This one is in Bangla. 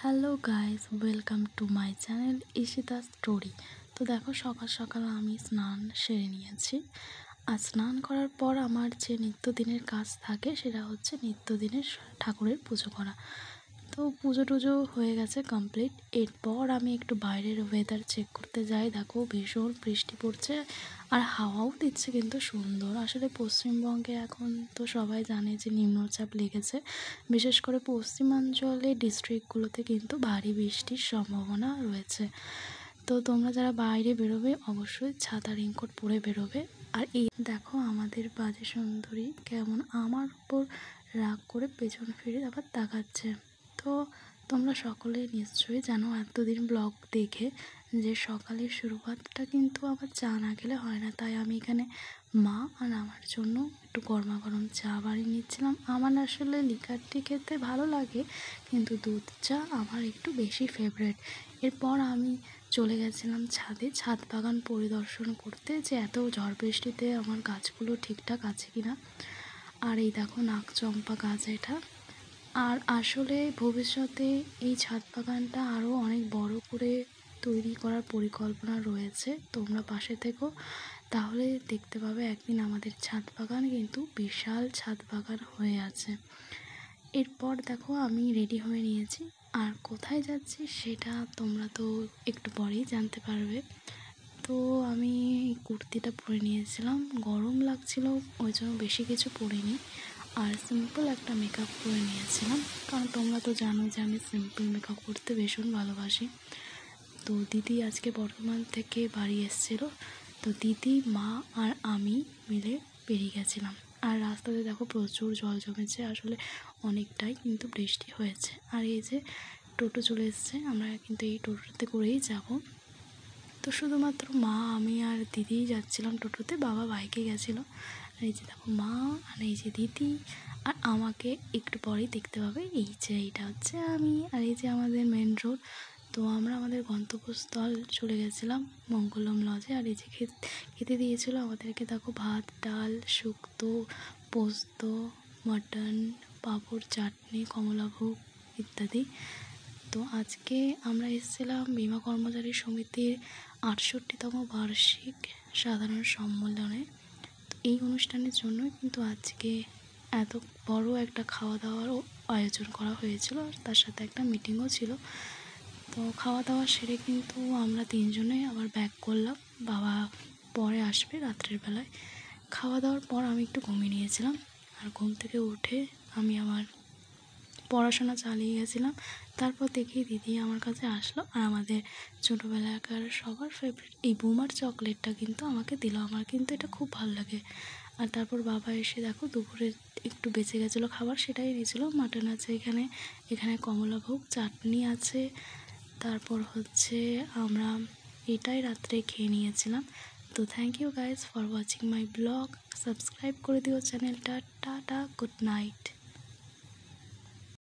Hello guys, welcome to my channel Ishita story. তো দেখো, সকাল সকাল আমি স্নান সেরে নিয়েছি। আর স্নান করার পর আমার যে নিত্যদিনের কাজ থাকে সেটা হচ্ছে নিত্যদিনের ঠাকুরের পুজো করা। তো পুজো টুজো হয়ে গেছে কমপ্লিট। এরপর আমি একটু বাইরের ওয়েদার চেক করতে যাই। দেখো, ভীষণ বৃষ্টি পড়ছে আর হাওয়াও দিচ্ছে কিন্তু সুন্দর। আসলে পশ্চিমবঙ্গে এখন তো সবাই জানে যে নিম্নচাপ লেগেছে। বিশেষ করে পশ্চিমাঞ্চলে ডিস্ট্রিক্টগুলোতে কিন্তু ভারী বৃষ্টির সম্ভাবনা রয়েছে। তো তোমরা যারা বাইরে বেরোবে অবশ্যই ছাতা রেইনকোট পরে বেরোবে। আর এই দেখো, আমাদের বাজে সুন্দরী কেমন আমার উপর রাগ করে পেছন ফিরে আবার তাকাচ্ছে। তো তোমরা সকলে নিশ্চয়ই জানো, এতদিন ব্লগ দেখে, যে সকালের শুরুয়াতটা কিন্তু আবার চা না খেলে হয় না। তাই আমি এখানে মা আর আমার জন্য একটু গরমা গরম চা বানিয়ে নিচ্ছিলাম। আমার আসলে লিকার টি খেতে ভালো লাগে, কিন্তু দুধ চা আমার একটু বেশি ফেভারেট। এরপর আমি চলে গেছিলাম ছাদে, ছাদ বাগান পরিদর্শন করতে, যে এত ঝড় বৃষ্টিতে আমার গাছগুলো ঠিকঠাক আছে কিনা। আর এই দেখো, নাকচম্পা গাছ এটা। আর আসলে ভবিষ্যতে এই ছাদ বাগানটা আরও অনেক বড় করে তৈরি করার পরিকল্পনা রয়েছে। তোমরা পাশে থেকো, তাহলে দেখতে পাবে একদিন আমাদের ছাদ বাগান কিন্তু বিশাল ছাদ বাগান হয়ে আছে। এরপর দেখো, আমি রেডি হয়ে নিয়েছি। আর কোথায় যাচ্ছি সেটা তোমরা তো একটু পরেই জানতে পারবে। তো আমি কুর্তিটা পরে নিয়েছিলাম, গরম লাগছিল ওই জন্য বেশি কিছু পরিনি। আর সিম্পল একটা মেকআপ করে নিয়েছিলাম, কারণ তোমরা তো জানো যে আমি সিম্পল মেকআপ করতে ভীষণ ভালোবাসি। তো দিদি আজকে বর্ধমান থেকে বাড়ি এসেছিলো, তো দিদি, মা আর আমি মিলে বেরিয়ে গেছিলাম। আর রাস্তাতে দেখো প্রচুর জল জমেছে, আসলে অনেকটাই কিন্তু বৃষ্টি হয়েছে। আর এই যে টোটো চলে এসেছে, আমরা কিন্তু এই টোটোতে করেই যাব। তো শুধুমাত্র মা, আমি আর দিদিই যাচ্ছিলাম টোটোতে, বাবা বাইকে গেছিলো। আর এই যে দেখো মা, আর এই যে দিদি, আর আমাকে একটু পরেই দেখতে পাবে। এই যে এইটা হচ্ছে আমি, আর এই যে আমাদের মেন রোড। তো আমরা আমাদের গন্তব্যস্থল চলে গেছিলাম, মঙ্গলম লজে। আর এই যে খেতে দিয়েছিলো আমাদেরকে, দেখো ভাত, ডাল, শুক্তো, পোস্ত, মটন, পাঁপড়, চাটনি, কমলাভোগ ইত্যাদি। তো আজকে আমরা এসেছিলাম বিমা কর্মচারী সমিতির ৬৮তম বার্ষিক সাধারণ সম্মেলনে। তো এই অনুষ্ঠানের জন্যই কিন্তু আজকে এত বড় একটা খাওয়া দাওয়ারও আয়োজন করা হয়েছিল, আর তার সাথে একটা মিটিংও ছিল। তো খাওয়া দাওয়া সেরে কিন্তু আমরা তিনজনে আবার ব্যাক করলাম। বাবা পরে আসবে রাত্রের বেলায়। খাওয়া দাওয়ার পর আমি একটু ঘুমিয়ে নিয়েছিলাম, আর ঘুম থেকে উঠে আমি আমার পড়াশোনা চালিয়ে গেছিলাম। তারপর দেখি দিদি আমার কাছে আসলো, আর আমাদের ছোটোবেলাকার সবার ফেভারিট এই বুমার চকলেটটা কিন্তু আমাকে দিল। আমার কিন্তু এটা খুব ভালো লাগে। আর তারপর বাবা এসে দেখো, দুপুরে একটু বেঁচে গেছিলো খাবার, সেটাই দিয়েছিলো। মাটন আছে এখানে, এখানে কমলাভোগ, চাটনি আছে। তারপর হচ্ছে আমরা এটাই রাত্রে খেয়ে নিয়েছিলাম। তো thank you guys for watching my blog. Subscribe করে দিও চ্যানেলটা। Tata, good night.